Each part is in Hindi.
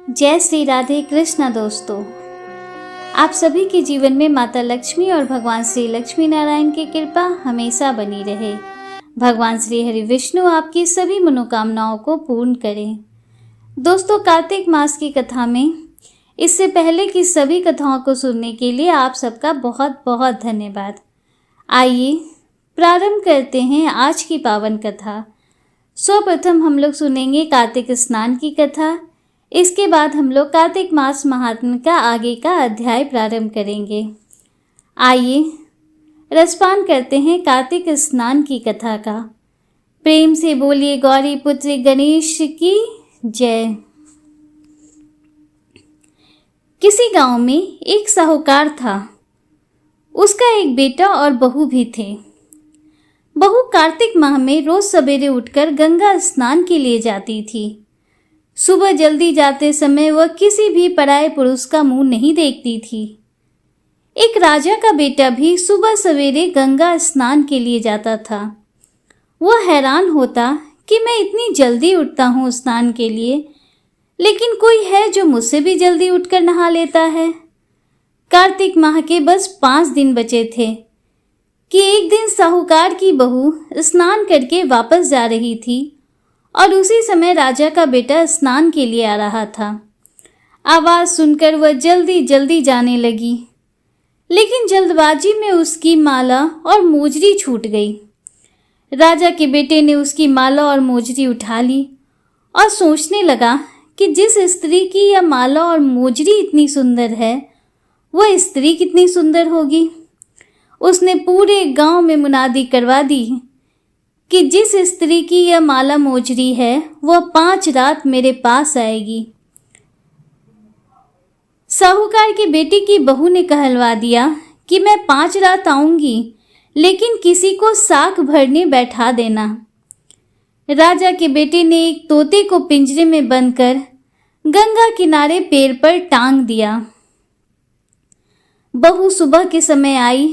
जय श्री राधे कृष्ण। दोस्तों, आप सभी के जीवन में माता लक्ष्मी और भगवान श्री लक्ष्मी नारायण की कृपा हमेशा बनी रहे। भगवान श्री हरि विष्णु आपकी सभी मनोकामनाओं को पूर्ण करें। दोस्तों, कार्तिक मास की कथा में इससे पहले की सभी कथाओं को सुनने के लिए आप सबका बहुत बहुत धन्यवाद। आइए प्रारंभ करते हैं आज की पावन कथा। सर्वप्रथम हम लोग सुनेंगे कार्तिक स्नान की कथा। इसके बाद हम लोग कार्तिक मास महात्म्य का आगे का अध्याय प्रारंभ करेंगे। आइए रसपान करते हैं कार्तिक स्नान की कथा का। प्रेम से बोलिए गौरी पुत्र गणेश की जय। किसी गांव में एक साहूकार था। उसका एक बेटा और बहू भी थे। बहू कार्तिक माह में रोज सवेरे उठकर गंगा स्नान के लिए जाती थी। सुबह जल्दी जाते समय वह किसी भी पराये पुरुष का मुंह नहीं देखती थी। एक राजा का बेटा भी सुबह सवेरे गंगा स्नान के लिए जाता था। वह हैरान होता कि मैं इतनी जल्दी उठता हूँ स्नान के लिए, लेकिन कोई है जो मुझसे भी जल्दी उठकर नहा लेता है। कार्तिक माह के बस 5 दिन बचे थे कि एक दिन साहूकार की बहू स्नान करके वापस जा रही थी और उसी समय राजा का बेटा स्नान के लिए आ रहा था। आवाज सुनकर वह जल्दी जल्दी जाने लगी, लेकिन जल्दबाजी में उसकी माला और मोजरी छूट गई। राजा के बेटे ने उसकी माला और मोजरी उठा ली और सोचने लगा कि जिस स्त्री की यह माला और मोजरी इतनी सुंदर है, वह स्त्री कितनी सुंदर होगी। उसने पूरे गांव में मुनादी करवा दी कि जिस स्त्री की यह माला मोजरी है, वह 5 रात मेरे पास आएगी। साहूकार के बेटे की बहू ने कहलवा दिया कि मैं 5 रात आऊंगी, लेकिन किसी को साख भरने बैठा देना। राजा के बेटे ने एक तोते को पिंजरे में बंद कर गंगा किनारे पेड़ पर टांग दिया। बहू सुबह के समय आई,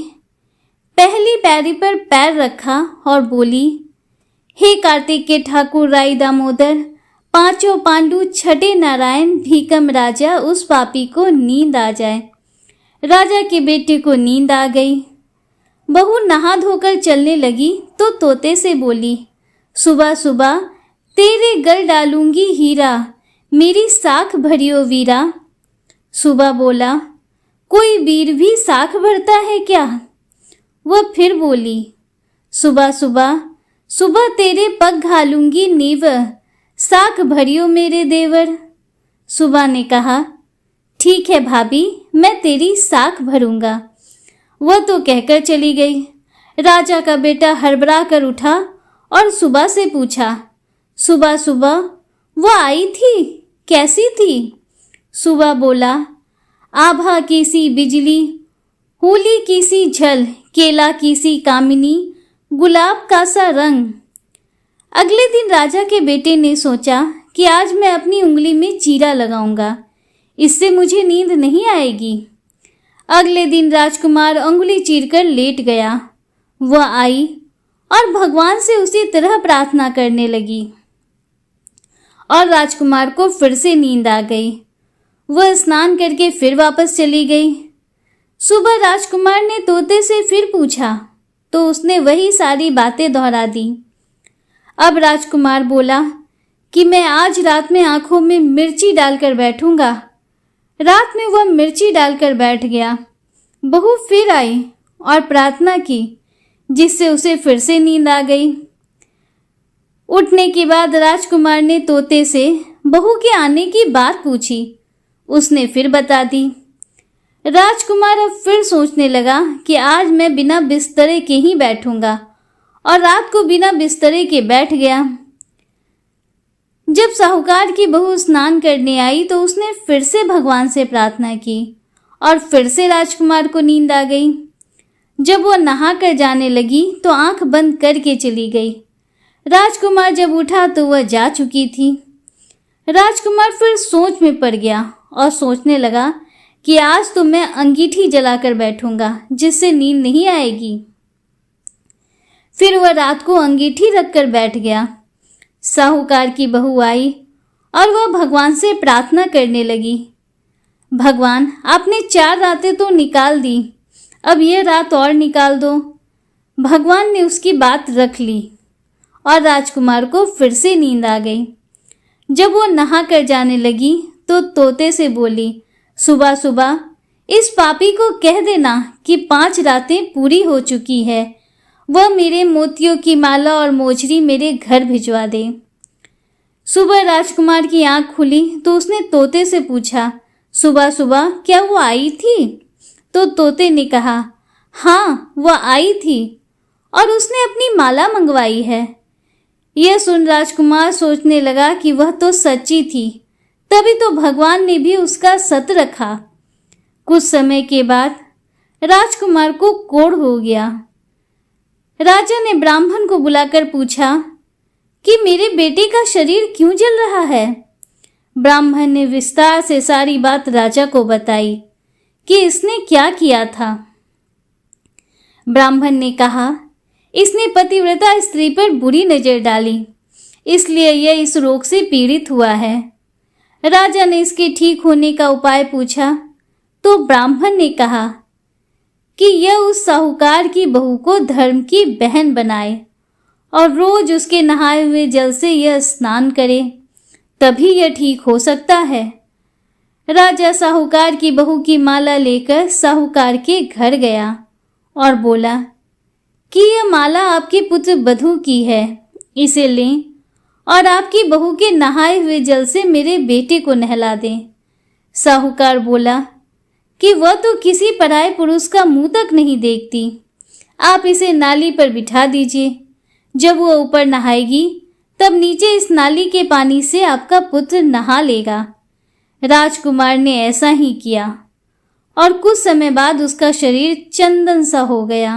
पहली पैरी पर पैर रखा और बोली, हे कार्तिक के ठाकुर राई दामोदर, 5 पांडु, छठे नारायण, भीकम राजा, उस पापी को नींद आ जाए। राजा के बेटे को नींद आ गई। बहू नहा धोकर चलने लगी तो तोते से बोली, सुबह सुबह तेरे गल डालूंगी हीरा, मेरी साख भरियो वीरा। सुबह बोला, कोई वीर भी साख भरता है क्या? वह फिर बोली, सुबह सुबह सुबह तेरे पग घालूंगी नीव, साख भरियो मेरे देवर। सुबह ने कहा, ठीक है भाभी, मैं तेरी साख भरूंगा। वह तो कहकर चली गई। राजा का बेटा हड़बड़ा कर उठा और सुबह से पूछा, सुबह सुबह वो आई थी, कैसी थी? सुबह बोला, आभा की सी बिजली, होली की सी झल, केला की सी कामिनी, गुलाब का सा रंग। अगले दिन राजा के बेटे ने सोचा कि आज मैं अपनी उंगली में चीरा लगाऊंगा, इससे मुझे नींद नहीं आएगी। अगले दिन राजकुमार अंगुली चीरकर लेट गया। वह आई और भगवान से उसी तरह प्रार्थना करने लगी और राजकुमार को फिर से नींद आ गई। वह स्नान करके फिर वापस चली गई। सुबह राजकुमार ने तोते से फिर पूछा तो उसने वही सारी बातें दोहरा दी। अब राजकुमार बोला कि मैं आज रात में आंखों में मिर्ची डालकर बैठूंगा। रात में वह मिर्ची डालकर बैठ गया। बहू फिर आई और प्रार्थना की, जिससे उसे फिर से नींद आ गई। उठने के बाद राजकुमार ने तोते से बहू के आने की बात पूछी। उसने फिर बता दी। राजकुमार अब फिर सोचने लगा कि आज मैं बिना बिस्तरे के ही बैठूंगा, और रात को बिना बिस्तरे के बैठ गया। जब साहूकार की बहू स्नान करने आई तो उसने फिर से भगवान से प्रार्थना की और फिर से राजकुमार को नींद आ गई। जब वह नहा कर जाने लगी तो आंख बंद करके चली गई। राजकुमार जब उठा तो वह जा चुकी थी। राजकुमार फिर सोच में पड़ गया और सोचने लगा कि आज तो मैं अंगीठी जलाकर बैठूंगा, जिससे नींद नहीं आएगी। फिर वह रात को अंगीठी रखकर बैठ गया। साहूकार की बहू आई और वह भगवान से प्रार्थना करने लगी, भगवान आपने 4 रातें तो निकाल दी, अब यह रात और निकाल दो। भगवान ने उसकी बात रख ली और राजकुमार को फिर से नींद आ गई। जब वो नहा कर जाने लगी तो तोते से बोली, सुबह सुबह इस पापी को कह देना कि 5 रातें पूरी हो चुकी है, वह मेरे मोतियों की माला और मोजरी मेरे घर भिजवा दे। सुबह राजकुमार की आंख खुली तो उसने तोते से पूछा, सुबह सुबह क्या वो आई थी? तो तोते ने कहा, हाँ वह आई थी और उसने अपनी माला मंगवाई है। यह सुन राजकुमार सोचने लगा कि वह तो सच्ची थी, तभी तो भगवान ने भी उसका सत रखा। कुछ समय के बाद राजकुमार को कोढ़ हो गया। राजा ने ब्राह्मण को बुलाकर पूछा कि मेरे बेटे का शरीर क्यों जल रहा है। ब्राह्मण ने विस्तार से सारी बात राजा को बताई कि इसने क्या किया था। ब्राह्मण ने कहा, इसने पतिव्रता स्त्री पर बुरी नजर डाली, इसलिए यह इस रोग से पीड़ित हुआ है। राजा ने इसके ठीक होने का उपाय पूछा तो ब्राह्मण ने कहा कि यह उस साहूकार की बहू को धर्म की बहन बनाए और रोज उसके नहाए हुए जल से यह स्नान करे, तभी यह ठीक हो सकता है। राजा साहूकार की बहू की माला लेकर साहूकार के घर गया और बोला कि यह माला आपके पुत्र बधू की है, इसे लें और आपकी बहू के नहाए हुए जल से मेरे बेटे को नहला दें। साहूकार बोला कि वह तो किसी पराये पुरुष का मुंह तक नहीं देखती, आप इसे नाली पर बिठा दीजिए, जब वह ऊपर नहाएगी तब नीचे इस नाली के पानी से आपका पुत्र नहा लेगा। राजकुमार ने ऐसा ही किया और कुछ समय बाद उसका शरीर चंदन सा हो गया।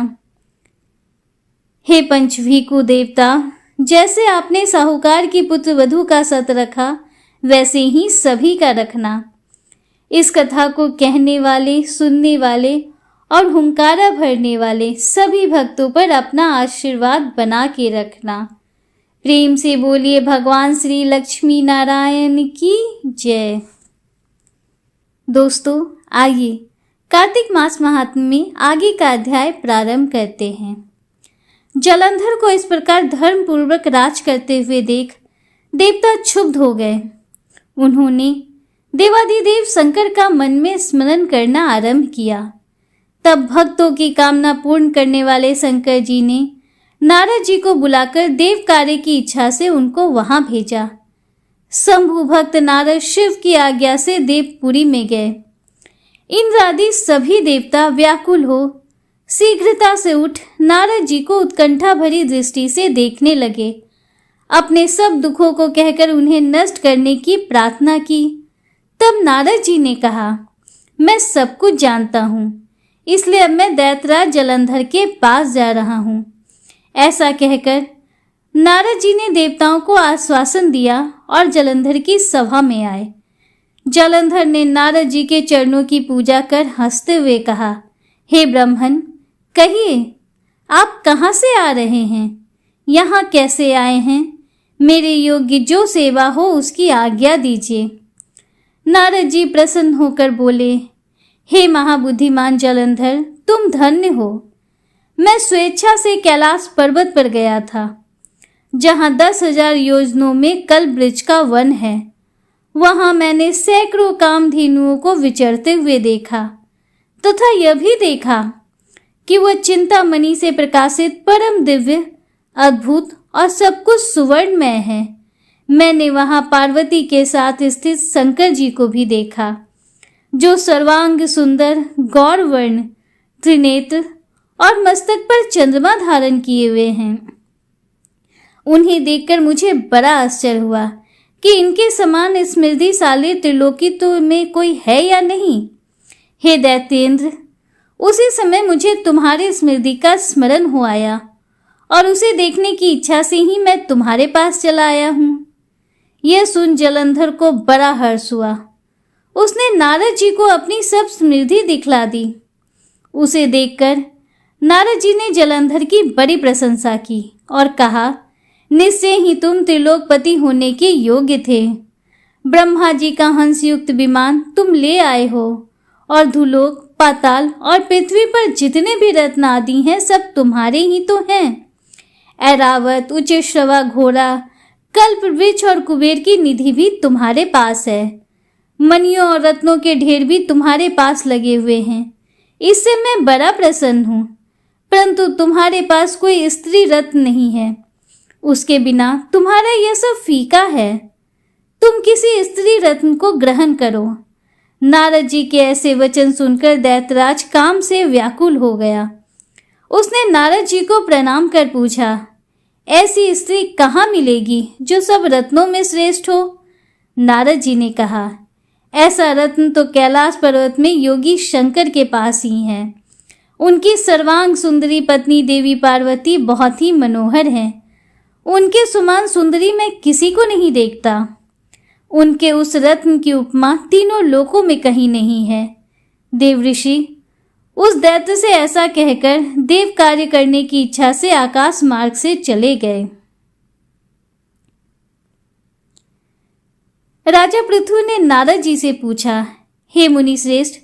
हे पंचभीकु देवता, जैसे आपने साहूकार की पुत्र वधू का सत रखा, वैसे ही सभी का रखना। इस कथा को कहने वाले, सुनने वाले और हुंकारा भरने वाले सभी भक्तों पर अपना आशीर्वाद बना के रखना। प्रेम से बोलिए भगवान श्री लक्ष्मी नारायण की जय। दोस्तों, आइए कार्तिक मास महात्म्य में आगे का अध्याय प्रारंभ करते हैं। जलंधर को इस प्रकार धर्म पूर्वक राज करते हुए देख देवता क्षुब्ध हो गए। उन्होंने देवाधिदेव शंकर का मन में स्मरण करना आरंभ किया। तब भक्तों की कामना पूर्ण करने वाले शंकर जी ने नारद जी को बुलाकर देव कार्य की इच्छा से उनको वहां भेजा। शंभु भक्त नारद शिव की आज्ञा से देवपुरी में गए। इंद्र आदि सभी देवता व्याकुल हो शीघ्रता से उठ नारद जी को उत्कंठा भरी दृष्टि से देखने लगे। अपने सब दुखों को कहकर उन्हें नष्ट करने की प्रार्थना की। तब नारद जी ने कहा, मैं सब कुछ जानता हूँ, इसलिए अब मैं दैत्यराज जलंधर के पास जा रहा हूँ। ऐसा कहकर नारद जी ने देवताओं को आश्वासन दिया और जलंधर की सभा में आए। जलंधर ने नारद जी के चरणों की पूजा कर हंसते हुए कहा, हे ब्राह्मण, कहिए आप कहाँ से आ रहे हैं? यहाँ कैसे आए हैं? मेरे योग्य जो सेवा हो उसकी आज्ञा दीजिए। नारद जी प्रसन्न होकर बोले, हे महाबुद्धिमान जलंधर, तुम धन्य हो। मैं स्वेच्छा से कैलाश पर्वत पर गया था, जहाँ 10,000 योजनों में कल्प वृक्ष का वन है। वहां मैंने सैकड़ों कामधेनुओं को विचरते हुए देखा तथा यह भी देखा कि वह चिंतामणि से प्रकाशित परम दिव्य, अद्भुत और सब कुछ सुवर्णमय है। मैंने वहां पार्वती के साथ स्थित शंकर जी को भी देखा, जो सर्वांग सुंदर, गौरवर्ण, त्रिनेत्र और मस्तक पर चंद्रमा धारण किए हुए हैं। उन्हें देखकर मुझे बड़ा आश्चर्य हुआ कि इनके समान स्मृतिशाली त्रिलोकी तो में कोई है या नहीं। हे दैत्येंद्र, उसी समय मुझे तुम्हारी स्मृति का स्मरण हो आया और उसे देखने की इच्छा से ही मैं तुम्हारे पास चला आया हूँ। यह सुन जलंधर को बड़ा हर्ष हुआ। उसने नारद जी को अपनी सब स्मृति दिखला दी। उसे देखकर नारद जी ने जलंधर की बड़ी प्रशंसा की और कहा, निश्चय ही तुम त्रिलोकपति होने के योग्य थे। ब्रह्मा जी का हंस युक्त विमान तुम ले आए हो और धुलोक, पाताल और पृथ्वी पर जितने भी रत्न आदि हैं सब तुम्हारे ही तो हैं। ऐरावत, उच्चश्रवा घोड़ा, कल्प वृक्ष और कुबेर की निधि भी तुम्हारे पास है। मणियों और रत्नों के ढेर भी तुम्हारे पास लगे हुए हैं। इससे मैं बड़ा प्रसन्न हूँ, परंतु तुम्हारे पास कोई स्त्री रत्न नहीं है। उसके बिना तुम्हारा यह सब फीका है। तुम किसी स्त्री रत्न को ग्रहण करो। नारद जी के ऐसे वचन सुनकर दैत्यराज काम से व्याकुल हो गया। उसने नारद जी को प्रणाम कर पूछा, ऐसी स्त्री कहाँ मिलेगी जो सब रत्नों में श्रेष्ठ हो? नारद जी ने कहा, ऐसा रत्न तो कैलाश पर्वत में योगी शंकर के पास ही है। उनकी सर्वांग सुंदरी पत्नी देवी पार्वती बहुत ही मनोहर है। उनके समान सुंदरी मैं किसी को नहीं देखता। उनके उस रत्न की उपमा तीनों लोकों में कहीं नहीं है। देवऋषि उस दैत्य से ऐसा कहकर देव कार्य करने की इच्छा से आकाश मार्ग से चले गए। राजा पृथु ने नारद जी से पूछा, हे मुनि श्रेष्ठ,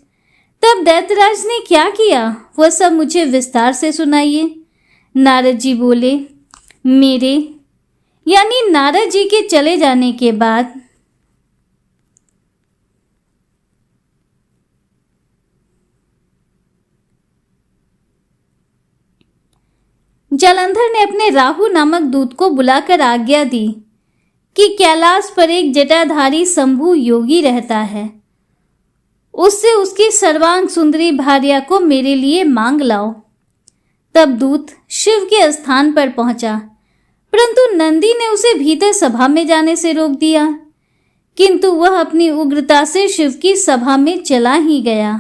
तब दैत्यराज ने क्या किया, वह सब मुझे विस्तार से सुनाइए। नारद जी बोले, मेरे यानी नारद जी के चले जाने के बाद जालंधर ने अपने राहु नामक दूत को बुलाकर आज्ञा दी कि कैलाश पर एक जटाधारी शंभु योगी रहता है, उससे उसकी सर्वांग सुंदरी भार्या को मेरे लिए मांग लाओ। तब दूत शिव के स्थान पर पहुंचा, परंतु नंदी ने उसे भीतर सभा में जाने से रोक दिया। किंतु वह अपनी उग्रता से शिव की सभा में चला ही गया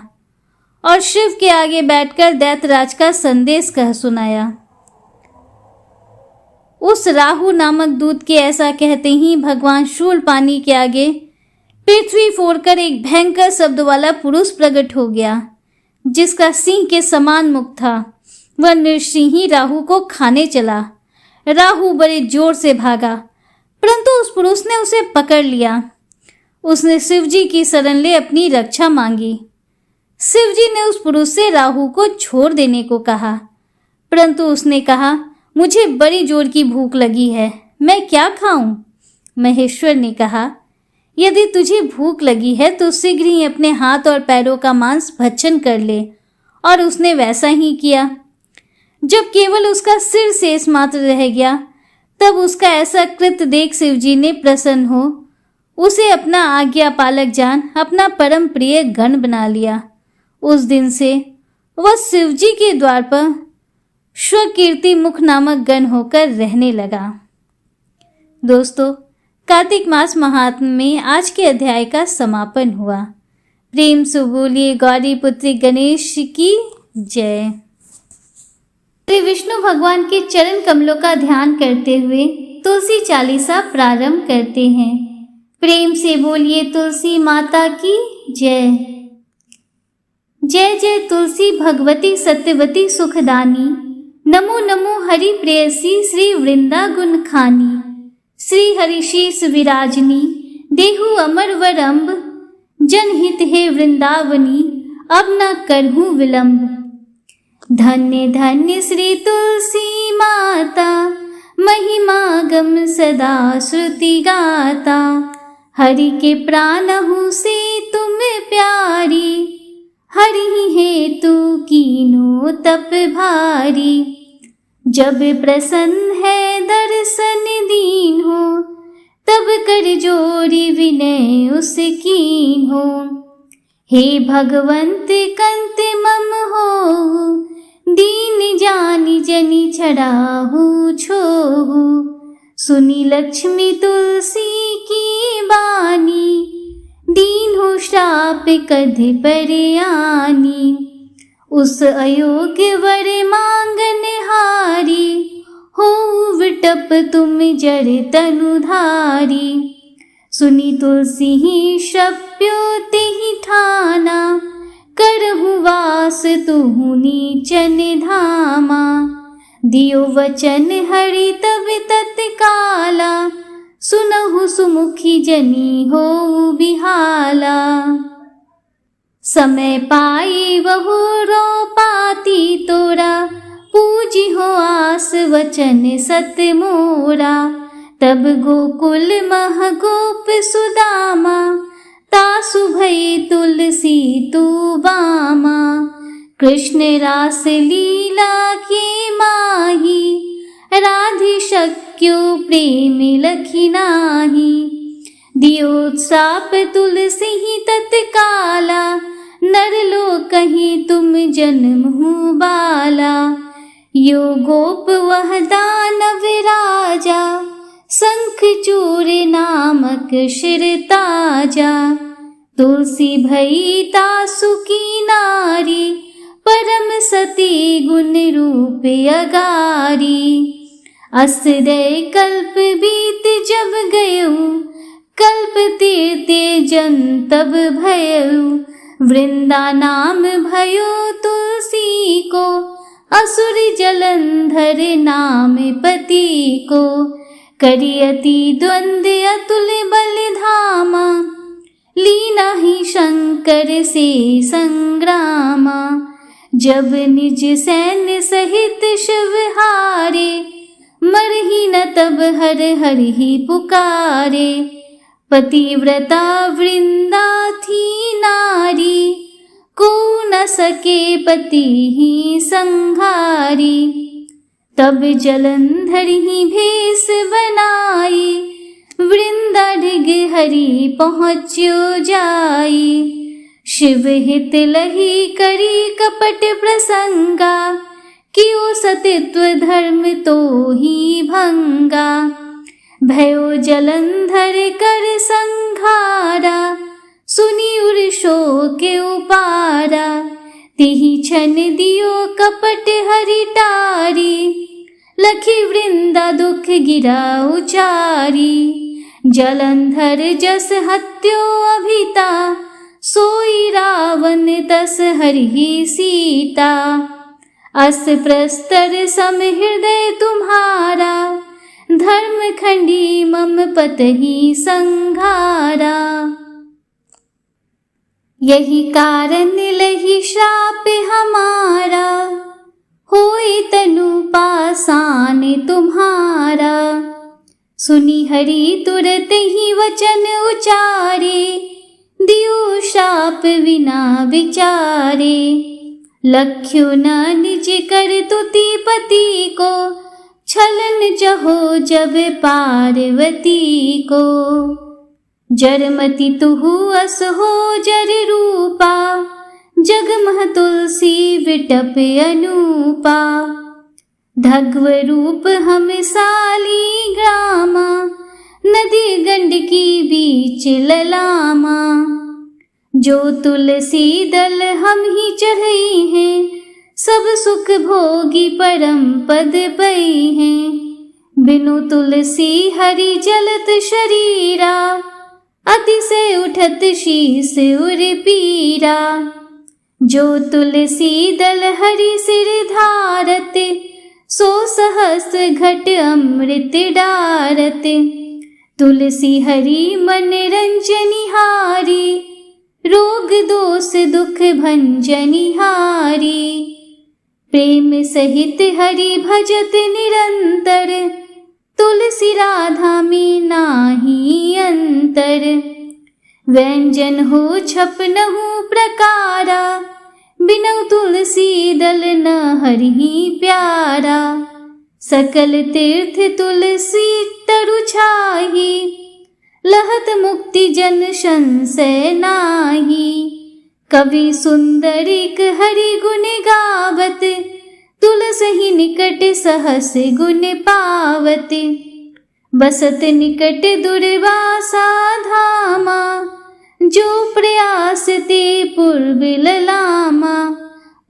और शिव के आगे बैठकर दैत्यराज का संदेश कह सुनाया। उस राहु नामक दूत के ऐसा कहते ही भगवान शूलपाणी के आगे पृथ्वी फोड़कर एक भयंकर शब्द वाला पुरुष प्रकट हो गया, जिसका सिंह के समान मुख था। वह नृसिंही राहु को खाने चला। राहु बड़े जोर से भागा, परंतु उस पुरुष ने उसे पकड़ लिया। उसने शिवजी की शरण ले अपनी रक्षा मांगी। शिवजी ने उस पुरुष से राहु को छोड़ देने को कहा, परंतु उसने कहा, मुझे बड़ी जोर की भूख लगी है, मैं क्या खाऊं? महेश्वर ने कहा, यदि तुझे भूख लगी है तो शीघ्र ही अपने हाथ और पैरों का मांस भक्षण कर ले। और उसने वैसा ही किया। जब केवल उसका सिर शेष मात्र रह गया, तब उसका ऐसा कृत्य देख शिवजी ने प्रसन्न हो उसे अपना आज्ञा पालक जान अपना परम प्रिय गण बना लिया। उस दिन से वह शिवजी के द्वार पर स्वकीर्ति मुख नामक गण होकर रहने लगा। दोस्तों, कार्तिक मास महात्म्य में आज के अध्याय का समापन हुआ। प्रेम से बोलिए गौरी पुत्री गणेश की जय। श्री विष्णु भगवान के चरण कमलों का ध्यान करते हुए तुलसी चालीसा प्रारंभ करते हैं। प्रेम से बोलिए तुलसी माता की जय। जय जय तुलसी भगवती सत्यवती सुखदानी, नमो नमो हरि प्रेयसी श्री वृंदा गुण खानी। श्री हरिशीष विराजनी देहु अमर वरम्ब, जनहित हे वृंदावनी अब न करहूँ विलंब। धन्य धन्य श्री तुलसी माता, महिमा गम सदा श्रुति गाता। हरि के प्राणहु से तुम प्यारी, हरि हेतु कीनो तप भारी। जब प्रसन्न है दर्शन दीन हो, तब कर जोरी विनय उस कीन हो। हे भगवंत कंत मम हो, दीन जानी जनि छड़ाहू छोहू। सुनी लक्ष्मी तुलसी की बानी, दीन हो श्राप कध पर आनी। उस अयोग्य वर मांगन हारी, हो विटप तुम जड़ तनुधारी। सुनी तुलसी ही शप्योते ही ठाना, करहु वास तुहु नीचन धामा। दियो वचन हरि तब तत्काला, सुनहु सुमुखी जनी हो बिहाला। समय पाई वहु रो पाती तोरा, पूजी हो आस वचन सत मोरा। तब गोकुल मह गोप सुदामा, तासु भई तुलसी तू बामा। कृष्ण रास लीला की माही, राधि शक्यो प्रेम लखी नाही। दियोत्साप तुलसी ही तत्काला, नर लो कहीं तुम जन्म हूँ बाला। यो गोप वह दानव राजा, शंख चूर नामक शिर ताजा। तुलसी भई तासु की नारी, परम सती गुण रूप अगारी। अस्रय कल्प बीत जब गयऊ, कल्प तीर्थे जन तब भयऊ। वृंदा नाम भयो तुलसी को, असुर जलंधर नाम पति को। करियति द्वंद अतुल बल धामा, लीना ही शंकर से संग्रामा। जब निज सैन्य सहित शिव हारे, मरहि न तब हर हर ही पुकारे। पतिव्रता वृंदा थी नारी, को न सके पति ही संहारी। तब जलंधर ही भेष बनाई, वृंदा ढिग हरि पहुँच्यो जाई। शिव हित लही करी कपट प्रसंगा, कियो सतित्व धर्म तो ही भंगा। भयो जलंधर कर संघारा, सुनी उर शोक उपारा। तिहि छन दियो कपट हरि टारी, लखी वृंदा दुख गिरा उचारी। जलंधर जस हत्यो अभिता, सोई रावण तस हरि सीता। अस प्रस्तर सम हृदय तुम्हारा, धर्म खंडी मम पतहि संघारा। यही कारण लही श्राप हमारा, होई तनु पासान तुम्हारा। सुनी हरि तुरत ही वचन उचारे, दियो शाप विना विचारे। लख्यो न निज कर तुति पति को, छलन जहो जब पार्वती को। जरमति तुहु अस हो जर रूपा, जगमह तुलसी विटप अनूपा। धग्व रूप हम साली ग्रामा, नदी गंडकी बीच ललामा। जो तुलसी दल हम ही चढ़ई हैं, सब सुख भोगी परम पद पई हैं। बिनु तुलसी हरि जलत शरीरा, अतिशय उठत शीस उर पीरा। जो तुलसी दल हरि सिर धारत, सो सहस्र घट अमृत डारत। तुलसी हरि मन रंजनिहारी, रोग दोष दुख भंजनिहारी। प्रेम सहित हरि भजत निरंतर, तुलसी राधा में नाही अंतर। व्यंजन हो छपनहु प्रकारा, बिनु तुलसी दल न हरि प्यारा। सकल तीर्थ तुलसी तरु छाही, लहत मुक्ति जन संशय नाही। कवि सुंदरिक हरि गुण गावत, तुलसी निकट सहस गुण पावत। बसत निकट दुर्वासा धामा, जो प्रयास ते पूर्व ललामा।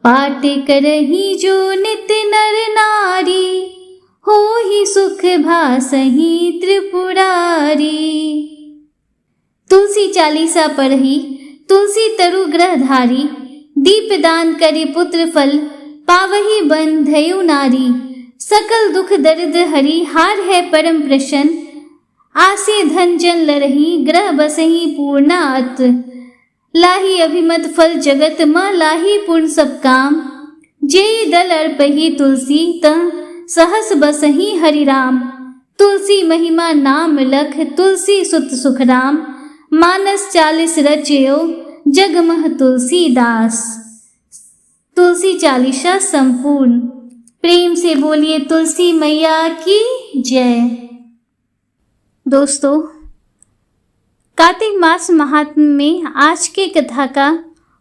पाठ करही जो नित नर नारी, हो ही सुख भासही त्रिपुरारी। तुलसी चालीसा पढ़ी, तुलसी तरु ग्रहधारी। दीपदान करे पुत्र फल, पावही बंधयु नारी। सकल दुख दर्द हरि, हार है परम प्रसन्न। आसे धन जन लरही ग्रह बसही पूर्णात। लाही अभिमत फल जगत म लाही पूर्ण सब काम। जेई दल अर्पही तुलसी तह सहस बसही हरि राम। तुलसी महिमा नाम लख तुलसी सुत सुख राम। मानस 40 रचयो जगमह तुलसीदास। तुलसी चालीसा संपूर्ण। प्रेम से बोलिए तुलसी मैया की जय। दोस्तों, कार्तिक मास महात्म्य में आज के कथा का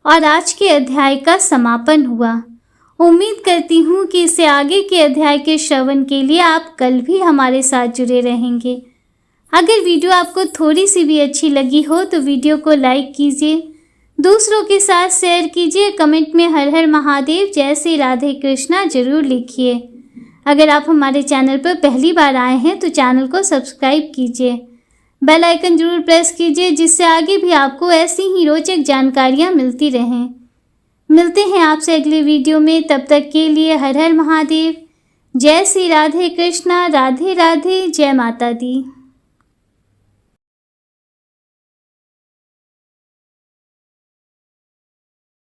और आज के अध्याय का समापन हुआ। उम्मीद करती हूँ कि इससे आगे के अध्याय के श्रवण के लिए आप कल भी हमारे साथ जुड़े रहेंगे। अगर वीडियो आपको थोड़ी सी भी अच्छी लगी हो तो वीडियो को लाइक कीजिए, दूसरों के साथ शेयर कीजिए, कमेंट में हर हर महादेव जय श्री राधे कृष्णा जरूर लिखिए। अगर आप हमारे चैनल पर पहली बार आए हैं तो चैनल को सब्सक्राइब कीजिए, बेल आइकन जरूर प्रेस कीजिए, जिससे आगे भी आपको ऐसी ही रोचक जानकारियाँ मिलती रहें। मिलते हैं आपसे अगले वीडियो में, तब तक के लिए हर हर महादेव, जय श्री राधे कृष्णा, राधे राधे, जय माता दी।